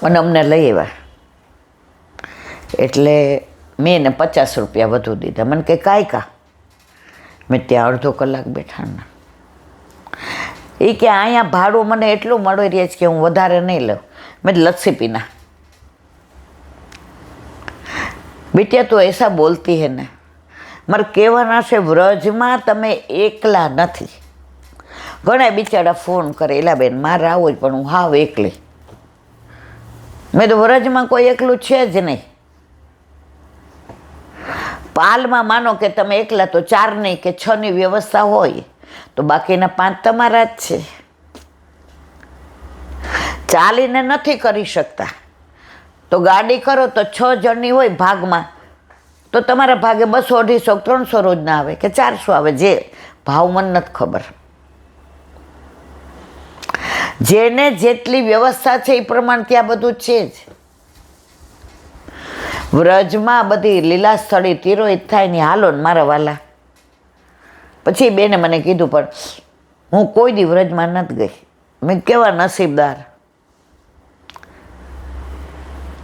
અને અમને લઈ આવ્યા. એટલે મેં એને 50 રૂપિયા વધુ દીધા. મને કે કાંઈ કા. મેં ત્યાં અડધો કલાક બેઠા ને એ કે અહીંયા ભાડું મને એટલું મળી રહે છે કે હું વધારે નહીં લઉં. મેં લસ્સી પીના. બેટિયા તો એસા બોલતી હે ને. મારે કહેવાના છે વ્રજમાં તમે એકલા નથી. ઘણા બિચારા ફોન કરે એલા બેન મારે આવું જ પણ હું હાવ એકલી. મેં તો વ્રજમાં કોઈ એકલું છે જ નહીં. પાલમાં માનો કે તમે એકલા તો 4ની કે 6ની વ્યવસ્થા હોય તો બાકીના 5 તમારા જ છે. ચાલીને નથી કરી શકતા તો ગાડી કરો તો 6 જણની હોય ભાગમાં તો તમારા ભાગે 200, 250, 300 રોજ ના આવે કે 400 આવે. જે ભાવ મને નથી ખબર. જેને જેટલી વ્યવસ્થા છે એ પ્રમાણે ત્યાં બધું છે જ. વ્રજમાં બધી લીલા સ્થળી તિરોહિત થાય ને હાલો ને મારા વાલા. પછી બેને મને કીધું પણ હું કોઈ દી વ્રજમાં નથી ગઈ. મેં કેવા નસીબદાર.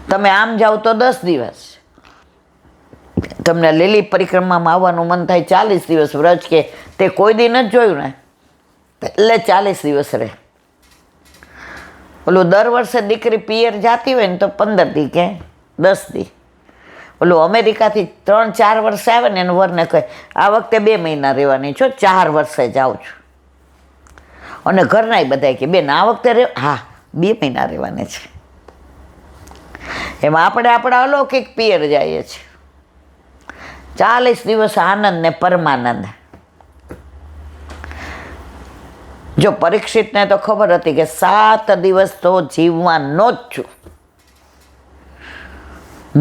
તમે આમ જાઓ તો 10 દિવસ, તમને લીલી પરિક્રમામાં આવવાનું મન થાય 40 દિવસ. વ્રજ કે તે કોઈ દી નથી જોયું ને એટલે 40 દિવસ રહે. ઓલું દર વર્ષે દીકરી પિયર જાતી હોય ને તો 15 દી કે 10 દી. ઓલું અમેરિકાથી 3-4 વર્ષે આવે ને એને વરને કહે આ વખતે 2 મહિના રહેવાની છો, 4 વર્ષે જાઉં છું. અને ઘરનાય બધા કે બેન આ વખતે રહે, હા 2 મહિના રહેવાની છે. એમાં આપણે આપણા અલૌકિક પિયર જઈએ છીએ. 40 દિવસ આનંદ ને પરમાનંદ. જો પરીક્ષિતને તો ખબર હતી કે 7 દિવસ તો જીવવાનો જ છું,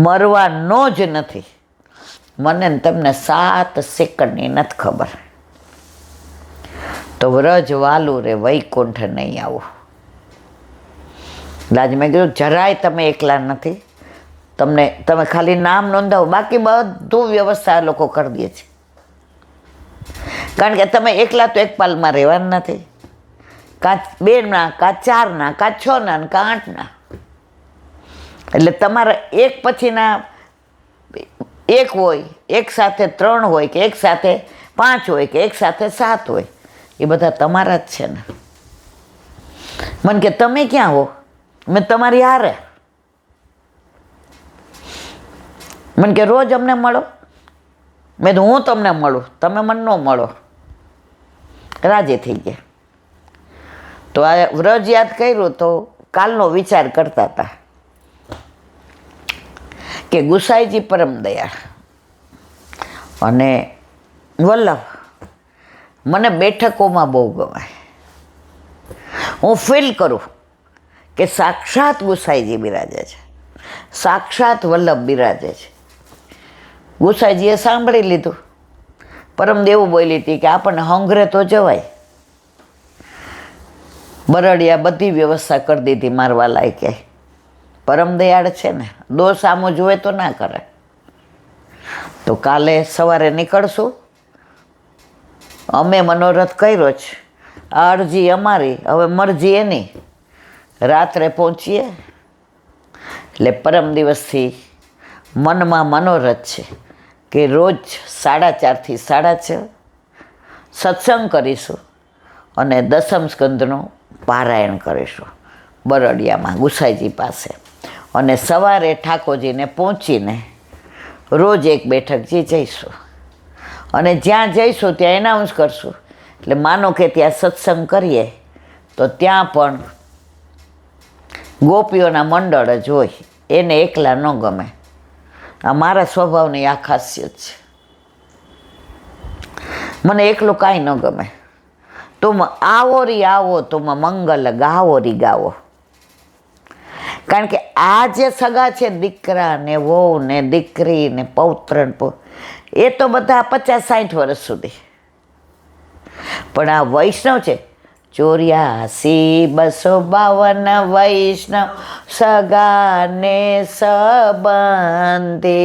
મરવાનો જ નથી. મને તમને 7 સેકન્ડની નથી ખબર. તો વ્રજ વાલું રે વૈકુંઠ નહીં આવો. આજ મેં કીધું જરાય તમે એકલા નથી. તમે ખાલી નામ નોંધાવો, બાકી બધું વ્યવસ્થા લોકો કરી દે છે. કારણ કે તમે એકલા તો એક પાલમાં રહેવાના નથી. કાં 2ના, કાં 4ના, કાં 6ના, કાં 8ના. એટલે તમારા એક પછીના એક હોય, એક સાથે 3 હોય કે એક સાથે 5 હોય કે એક સાથે 7 હોય, એ બધા તમારા જ છે ને. મને કે તમે ક્યાં હો? મેં તમારી હારે. મને કે રોજ અમને મળો. મેં તો હું તમને મળું, તમે મને ન મળો. રાજી થઈ ગયા. તો આ વ્રજ યાદ કર્યું તો કાલનો વિચાર કરતા હતા કે ગુસાઈજી પરમ દયાળ અને વલ્લભ મને બેઠકોમાં બહુ ગમે. હું ફીલ કરું કે સાક્ષાત ગુસાઈજી બિરાજે છે, સાક્ષાત વલ્લભ બિરાજે છે. ગુસાઈજીએ સાંભળી લીધું. પરમદેવ બોલી હતી કે આપણને હંગરે તો જવાય. બરડિયા બધી વ્યવસ્થા કરી દીધી મારવા લાયકે. પરમ દયાળ છે ને, દોષ આમો જોવે તો ના કરે. તો કાલે સવારે નીકળશું. અમે મનોરથ કર્યો છે, આ અરજી અમારી, હવે મરજી એની. રાત્રે પહોંચીએ એટલે પરમ દિવસથી મનમાં મનોરથ છે કે રોજ 4:30 થી 6:30 સત્સંગ કરીશું અને 10મ સ્કંદનું પારાયણ કરીશું બરડિયામાં ગુસાઈજી પાસે. અને સવારે ઠાકોરજીને પહોંચીને રોજ એક બેઠકજી જઈશું. અને જ્યાં જઈશું ત્યાં એનાઉન્સ કરશું. એટલે માનો કે ત્યાં સત્સંગ કરીએ તો ત્યાં પણ ગોપીઓના મંડળ જ હોય. એને એકલા ન ગમે. આ મારા સ્વભાવની આ ખાસિયત છે. મને એકલું કાંઈ ન ગમે. તુમ આવો રી આવો, તુમ મંગલ ગાવો રી ગાવો. કારણ કે આ જે સગા છે, દીકરા ને વહુ ને દીકરી ને પૌત્ર ને એ તો બધા 50-60 વર્ષ સુધી. પણ આ વૈષ્ણવ છે 84-252 વૈષ્ણવ સગાને સંબંધે,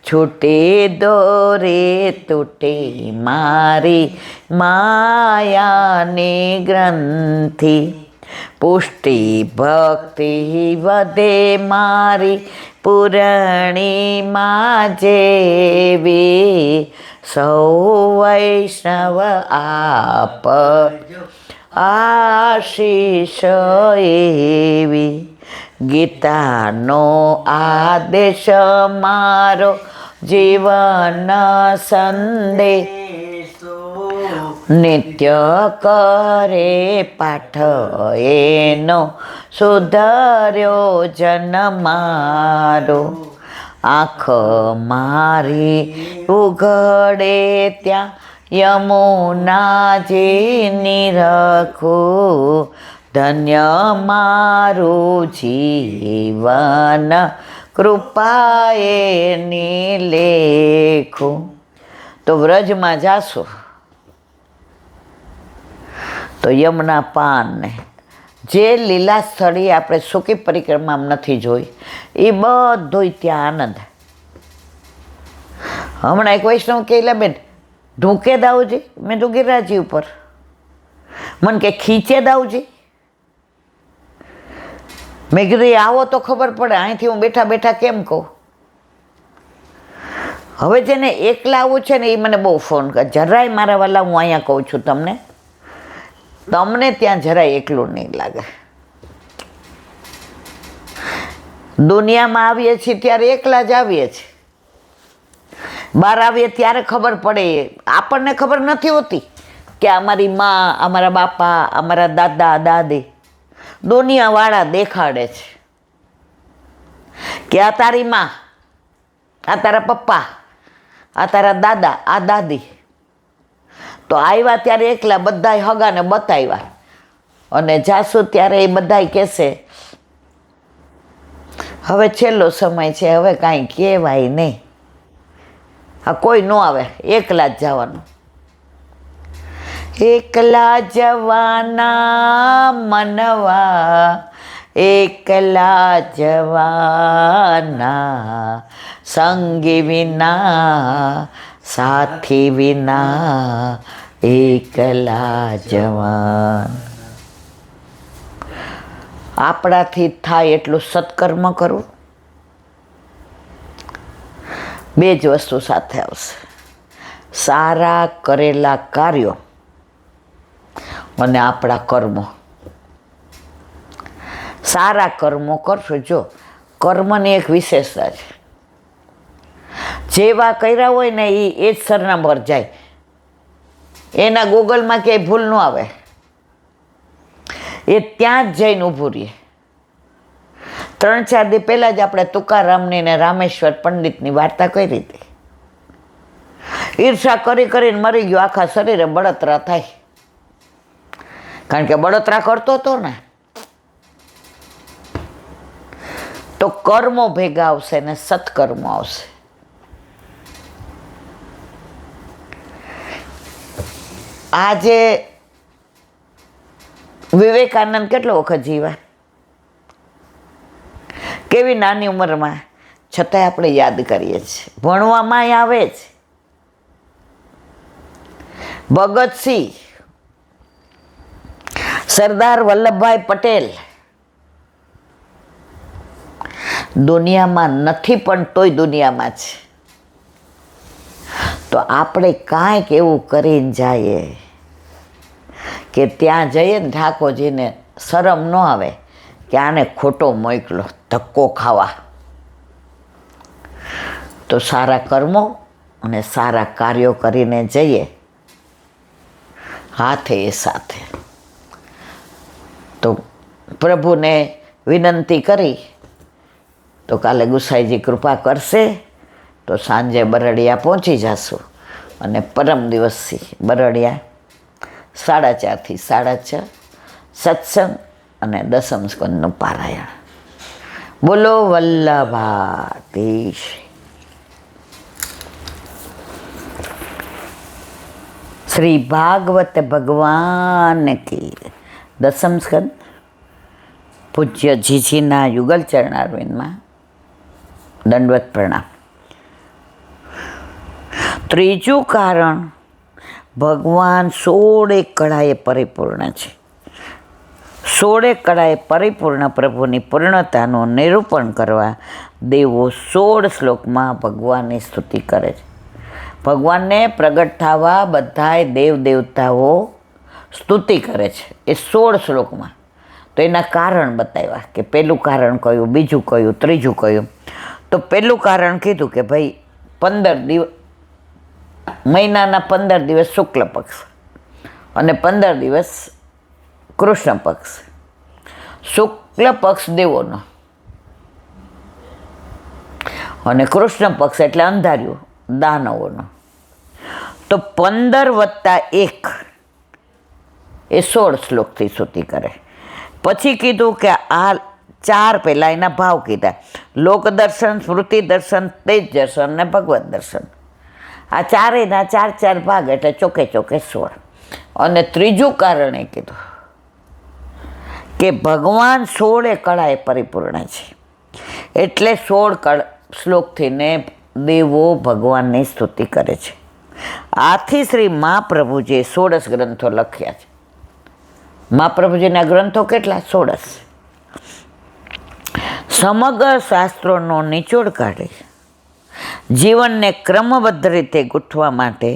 છૂટે દોરે તૂટે મારી માયાની ગ્રંથિ. પુષ્ટિ ભક્તિ વધે મારી પૂર્ણિમા જેવી, સૌ વૈષ્ણવ આપ આશીષ એવી. ગીતાનો આદેશ મારો જીવન સંદેશો, નિત્ય કરે પાઠ એનો સુધર્યો જન મારો. આંખ મારી ઉઘડે ત્યાં યમુનાજી નિરખું, ધન્ય મારું જીવન કૃપાએ નિલેખું. તો વ્રજમાં જાશો તો યમુના પાનને જે લીલા સ્થળે આપણે સૂકી પરિક્રમામાં નથી જોઈ એ બધું ત્યાં આનંદ. હમણાં એક વૈષ્ણવ કહેલા બેન ઢૂંકે દાવજી, મેં તો ગિરાજી ઉપર, મને કે ખીચે દાવજી. મેં કીધું આવો તો ખબર પડે, અહીંથી હું બેઠા બેઠા કેમ કહું. હવે જેને એકલા આવું છે ને એ મને બહુ ફોન કરે, જરાય મારા વાલા હું અહીંયા કહું છું તમને ત્યાં જરાય એકલું નહીં લાગે. દુનિયામાં આવીએ છીએ ત્યારે એકલા જ આવીએ છીએ, બહાર આવીએ ત્યારે ખબર પડે. આપણને ખબર નથી હોતી કે અમારી મા, અમારા બાપા, અમારા દાદા દાદી દુનિયાવાળા દેખાડે છે કે આ તારી મા, આ તારા પપ્પા, આ તારા દાદા, આ દાદી. તો આવ્યા ત્યારે એકલા બધાય હગાને બતાવ્યા, અને જાશું ત્યારે એ બધાય કહેશે હવે છેલ્લો સમય છે, હવે કાંઈ કહેવાય નહીં, આ કોઈ ન આવે, એકલા જ જવાનું. એકલા જવાના મનવા, એકલા જવાના, સંગી વિના સાથી વિના એકલા જવાન. આપણાથી થાય એટલું સત્કર્મ કરવું. બે જ વસ્તુ સાથે આવશે, સારા કરેલા કાર્યો અને આપણા કર્મો. સારા કર્મો કરશો. જો કર્મની એક વિશેષતા છે, જેવા કર્યા હોય ને એ જ સરનામા પર જાય, એના ગૂગલમાં ક્યાંય ભૂલ ન આવે, એ ત્યાં જ જઈને ઊભું રહીએ. 3-4 દી પહેલાં જ આપણે તુકારામની ને રામેશ્વર પંડિતની વાર્તા કરી હતી. ઈર્ષા કરી કરીને મરી ગયો, આખા શરીરે બળતરા થાય, કારણ કે બળતરા કરતો હતો ને. તો કર્મો ભેગા આવશે ને સત્કર્મો આવશે. આજે વિવેકાનંદ કેટલો વખત જીવ્યા, કેવી નાની ઉંમરમાં, છતાંય આપણે યાદ કરીએ છીએ, ભણવામાં આવે છે. ભગતસિંહ, સરદાર વલ્લભભાઈ પટેલ દુનિયામાં નથી પણ તોય દુનિયામાં છે. તો આપણે કાંઈક એવું કરીને જઈએ કે ત્યાં જઈએ ને ઠાકોરજીને શરમ ન આવે કે આને ખોટો મોકલો ધક્કો ખાવા. તો સારા કર્મો અને સારા કાર્યો કરીને જઈએ હાથે એ સાથે. તો પ્રભુને વિનંતી કરી તો કાલે ગુસાઈજી કૃપા કરશે તો સાંજે બરડિયા પહોંચી જશું, અને પરમ દિવસથી બરડિયા 4:30 થી 6:30 સત્સંગ અને દસમ સ્કંદનું પારાયણ. બોલો વલ્લભાધીશ. શ્રી ભાગવત ભગવાન કી. દસમ સ્કંદ પૂજ્ય જીજીના યુગલ ચરણારવિંદમાં દંડવત પ્રણામ. ત્રીજું કારણ, ભગવાન 16 કળાએ પરિપૂર્ણ છે. સોળે કળાએ પરિપૂર્ણ પ્રભુની પૂર્ણતાનું નિરૂપણ કરવા દેવો 16 શ્લોકમાં ભગવાનની સ્તુતિ કરે છે. ભગવાનને પ્રગટ થવા બધાય દેવ દેવતાઓ સ્તુતિ કરે છે એ 16 શ્લોકમાં. તો એના કારણ બતાવ્યા કે પહેલું કારણ કયું, બીજું કયું, ત્રીજું કયું. તો પહેલું કારણ કીધું કે ભાઈ 15 દિવસ, મહિનાના 15 દિવસ શુક્લ પક્ષ અને 15 દિવસ કૃષ્ણ પક્ષ. શુક્લ પક્ષ દેવોનો અને કૃષ્ણ પક્ષ એટલે અંધાર્યું દાનવોનો. તો 15 વત્તા 1 એ 16 શ્લોકથી સ્તુતિ કરે. પછી કીધું કે આ 4 પહેલાં એના ભાવ કીધા: લોક દર્શન, સ્મૃતિ દર્શન, તેજ દર્શન ને ભગવત દર્શન. આ ચારેયના 4 ભાગ એટલે ચોકે 16. અને ત્રીજું કારણ એ કીધું કે ભગવાન 16 કળાએ પરિપૂર્ણ છે, એટલે 16 શ્લોકથી ને દેવો ભગવાનની સ્તુતિ કરે છે. આથી શ્રી મહાપ્રભુજીએ 16 ગ્રંથો લખ્યા છે. મહાપ્રભુજીના ગ્રંથો કેટલા? 16. સમગ્ર શાસ્ત્રોનો નિચોડ કાઢી જીવનને ક્રમબદ્ધ રીતે ગૂંથવા માટે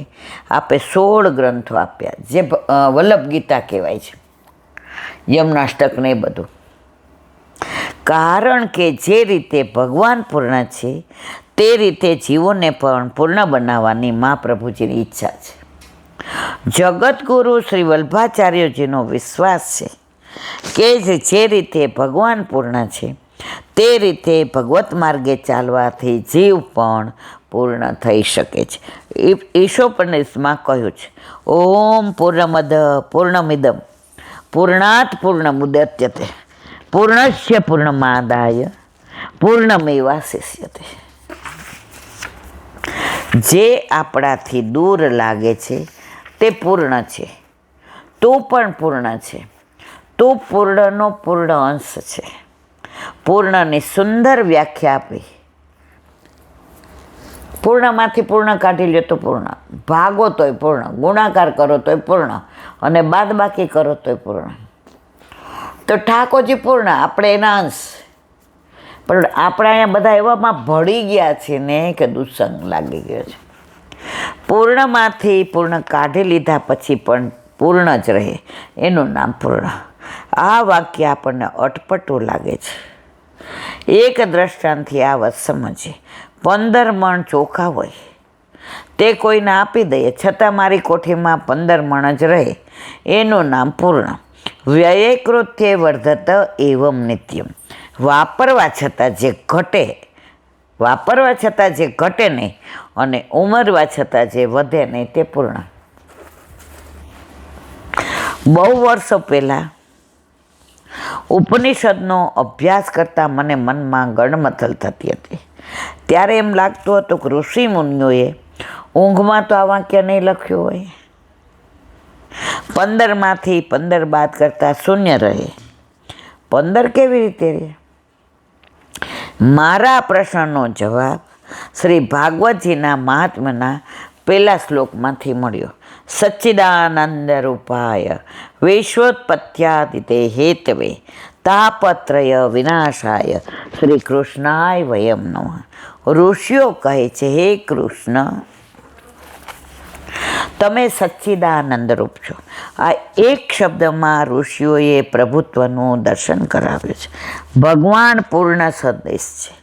આપે 16 ગ્રંથો આપ્યા, જે વલ્લભ ગીતા કહેવાય છે, યમનાષ્ટક ને એ બધું. કારણ કે જે રીતે ભગવાન પૂર્ણ છે તે રીતે જીવોને પણ પૂર્ણ બનાવવાની મહાપ્રભુજીની ઈચ્છા છે. જગતગુરુ શ્રી વલ્ભાચાર્યજીનો વિશ્વાસ છે કે જે રીતે ભગવાન પૂર્ણ છે તે રીતે ભગવત માર્ગે ચાલવાથી જીવ પણ પૂર્ણ થઈ શકે છે. ઈશોપનિષદમાં કહ્યું છે: ઓમ પૂર્ણમદ પૂર્ણમિદમ પૂર્ણાત પૂર્ણમુદચ્યતે પૂર્ણસ્ય પૂર્ણમાદાય પૂર્ણમેવાશિષ્યતે. જે આપણાથી દૂર લાગે છે તે પૂર્ણ છે. તું પણ પૂર્ણ છે. તું પૂર્ણનો પૂર્ણ અંશ છે. પૂર્ણની સુંદર વ્યાખ્યા આપી. પૂર્ણમાંથી પૂર્ણ કાઢી લ્યો તો પૂર્ણ, ભાગો તોય પૂર્ણ, ગુણાકાર કરો તોય પૂર્ણ, અને બાદબાકી કરો તોય પૂર્ણ. તો ઠાકોરજી પૂર્ણ, આપણે એના અંશ. પણ આપણે અહીંયા બધા એવામાં ભળી ગયા છે ને કે દુસ્સંગ લાગી ગયો છે. પૂર્ણમાંથી પૂર્ણ કાઢી લીધા પછી પણ પૂર્ણ જ રહે, એનું નામ પૂર્ણ. આ વાક્ય આપણને અટપટું લાગે છે. એક દ્રષ્ટાંતથી આ વાત સમજીએ. 15 મણ ચોખા હોય, તે કોઈને આપી દઈએ છતાં મારી કોઠીમાં 15 મણ જ રહે, એનું નામ પૂર્ણ. વ્યયે કૃત્યે વર્ધત એવમ નિત્યમ. વાપરવા છતાં જે ઘટે નહીં અને ઉમરવા છતાં જે વધે નહીં તે પૂર્ણ. બહુ વર્ષો પહેલાં ઉપનિષદનો અભ્યાસ કરતાં મને મનમાં ગણમથલ થતી હતી. ત્યારે એમ લાગતું હતું કે ઋષિ મુનિઓએ ઊંઘમાં તો આ વાક્ય નહીં લખ્યું હોય. 15માંથી 15 બાદ કરતાં શૂન્ય રહે. 15 કેવી રીતે રહે? મારા પ્રશ્નનો જવાબ શ્રી ભાગવતજીના મહાત્મ્યના પહેલા શ્લોકમાંથી મળ્યો. સચ્ચિદાનંદ રૂપાય વિશ્વોત્પત્યાદિતે હેતવે તાપત્રય વિનાશાય શ્રી કૃષ્ણાય વયમ નમઃ. ઋષિઓ કહે છે, હે કૃષ્ણ, તમે સચ્ચિદાનંદ રૂપ છો. આ એક શબ્દમાં ઋષિઓએ પ્રભુત્વનું દર્શન કરાવ્યું છે. ભગવાન પૂર્ણ સદેશ છે,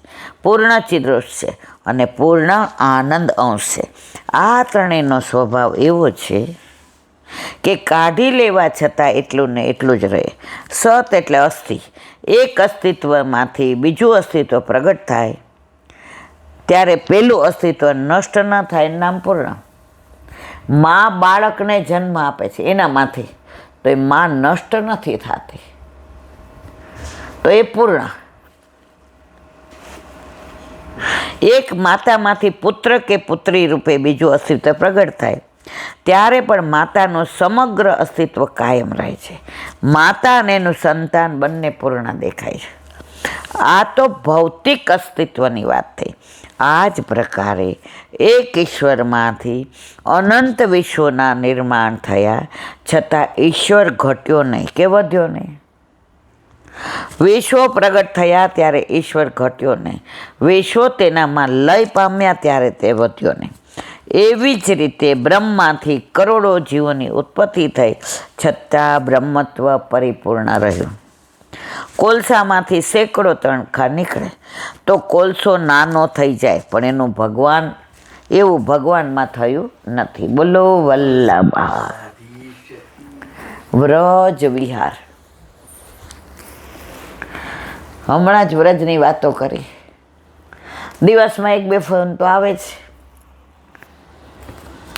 પૂર્ણ ચિદ્રોષ છે અને પૂર્ણ આનંદ અંશ છે. આ ત્રણેયનો સ્વભાવ એવો છે કે કાઢી લેવા છતાં એટલું ને એટલું જ રહે. સત એટલે અસ્થિ. એક અસ્તિત્વમાંથી બીજું અસ્તિત્વ પ્રગટ થાય ત્યારે પેલું અસ્તિત્વ નષ્ટ ન થાય, નામ પૂર્ણ. મા બાળકને જન્મ આપે છે એનામાંથી, તો એ મા નષ્ટ નથી થતી, તો એ પૂર્ણ. એક માતામાંથી પુત્ર કે પુત્રી રૂપે બીજું અસ્તિત્વ પ્રગટ થાય ત્યારે પણ માતાનું સમગ્ર અસ્તિત્વ કાયમ રહે છે. માતા અને એનું સંતાન બંને પૂર્ણ દેખાય છે. આ તો ભૌતિક અસ્તિત્વની વાત થઈ. આ જ પ્રકારે એક ઈશ્વરમાંથી અનંત વિશ્વના નિર્માણ થયા છતાં ઈશ્વર ઘટ્યો નહીં કે વધ્યો નહીં. વેશો પ્રગટ થયા ત્યારે ઈશ્વર ઘટ્યો નહીં, વેશો તેનામાં લય પામ્યા ત્યારે તે વધ્યો નહીં. એવી જ રીતે બ્રહ્મમાંથી કરોડો જીવોની ઉત્પત્તિ થઈ, છતાં બ્રહ્મત્વ પરિપૂર્ણ રહ્યું. કોલસામાંથી સેંકડો તણખા નીકળે તો કોલસો નાનો થઈ જાય, પણ એનું એવું ભગવાનમાં થયું નથી. બોલો વલ્લભા વ્રજ વિહાર. હમણાં જ વ્રજની વાતો કરી. દિવસમાં 1-2 ફોન તો આવે જ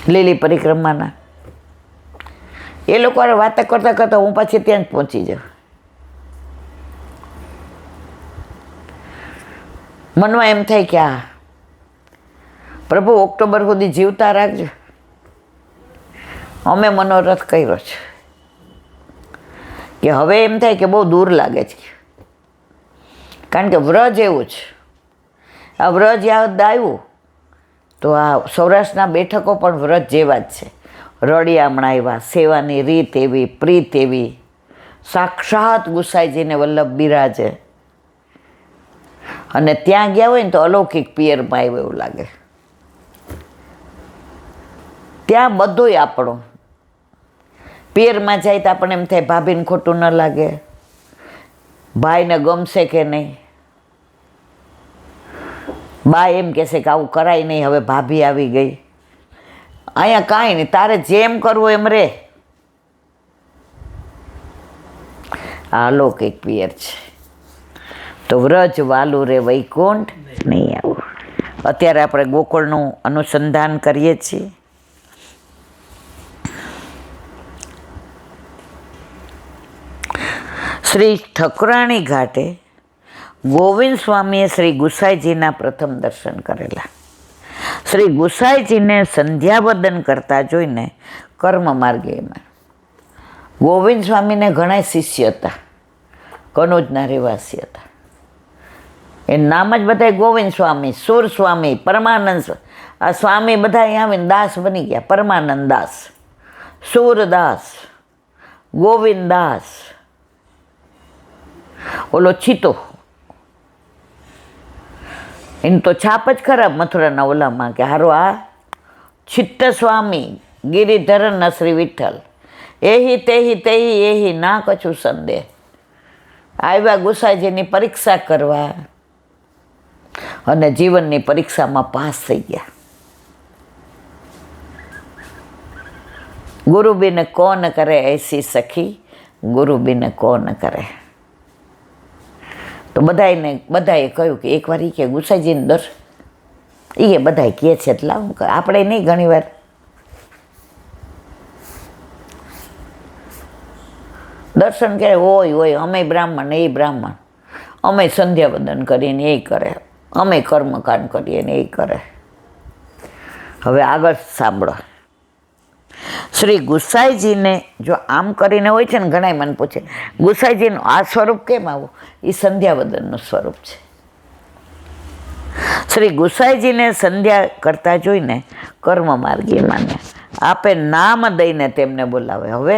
લીલી પરિક્રમાના. એ લોકો વાતો કરતાં કરતાં હું પાછી ત્યાં જ પહોંચી જાઉં. મનમાં એમ થાય કે આ પ્રભુ ઓક્ટોબર સુધી જીવતા રાખજો. અમે મનોરથ કર્યો છે કે હવે એમ થાય કે બહુ દૂર લાગે છે, કારણ કે વ્રજ એવું છે. આ વ્રજ યાદ આવ્યું તો આ સૌરાષ્ટ્રના બેઠકો પણ વ્રજ જેવા જ છે. રળિયામણા એવા, સેવાની રીત એવી, પ્રીત એવી, સાક્ષાત ગુસાઈજીને વલ્લભ બિરાજે. અને ત્યાં ગયા હોય ને તો અલૌકિક પિયરમાં આવ્યું એવું લાગે. ત્યાં બધુંય આપણું. પિયરમાં જાય તો આપણને એમ થાય ભાભીને ખોટું ન લાગે, ભાઈને ગમશે કે નહીં, બા એમ કહેશે કે આવું કરાય નહીં, હવે ભાભી આવી ગઈ. અહીંયા કાંઈ નહીં, તારે જેમ કરવું એમ રે. આ અલૌકિક પિયર છે. તો વ્રજ વાલું રે વૈકુંઠ નહીં આવું. અત્યારે આપણે ગોકુળનું અનુસંધાન કરીએ છીએ. શ્રી ઠકરાણી ઘાટે ગોવિંદ સ્વામીએ શ્રી ગુસાઈજીના પ્રથમ દર્શન કરેલા. શ્રી ગુસાઈજીને સંધ્યાવદન કરતા જોઈને કર્મ માર્ગે એમાં. ગોવિંદ સ્વામીને ઘણા શિષ્ય હતા, કનોજના રહેવાસી હતા. એ નામ જ બધા ગોવિંદ સ્વામી, સુર સ્વામી, પરમાનંદ. આ સ્વામી બધા અહીંયા આવીને દાસ બની ગયા. પરમાનંદ દાસ, સુરદાસ, ગોવિંદ દાસ, ઓલો છીતો, એની તો છાપ જ ખરાબ મથુરાના ઓલામાં કે હારો આ છિત્ત સ્વામી ગિરિધરન શ્રી વિઠ્ઠલ એહી તેહી તેહી એહી ના કછું સંદેહ. આવ્યા ગુસાઈજીની પરીક્ષા કરવા અને જીવનની પરીક્ષામાં પાસ થઈ ગયા. ગુરુ બિન કોન કરે એસી સખી, ગુરુ બિન કોન કરે. તો બધાએ કહ્યું કે એકવાર એ કે ગુસાઈજીને દર્શન, એ બધાએ કહે છે એટલે આપણે નહીં. ઘણી વાર દર્શન કરે, હોય અમે બ્રાહ્મણ એ બ્રાહ્મણ, અમે સંધ્યાવદન કરીને એ કરે, અમે કર્મકાંડ કરીએ ને એ કરે. હવે આગળ સાંભળો. શ્રી ગુસાઈજીને જો આમ કરીને હોય છે ને, ઘણા મને પૂછે ગુસાઈજીનું આ સ્વરૂપ કેમ આવું? એ સંધ્યાવદનનું સ્વરૂપ છે. શ્રી ગુસાઈજીને સંધ્યા કરતા જોઈને કર્મ માર્ગી માન્યા. આપે નામ દઈને તેમને બોલાવે. હવે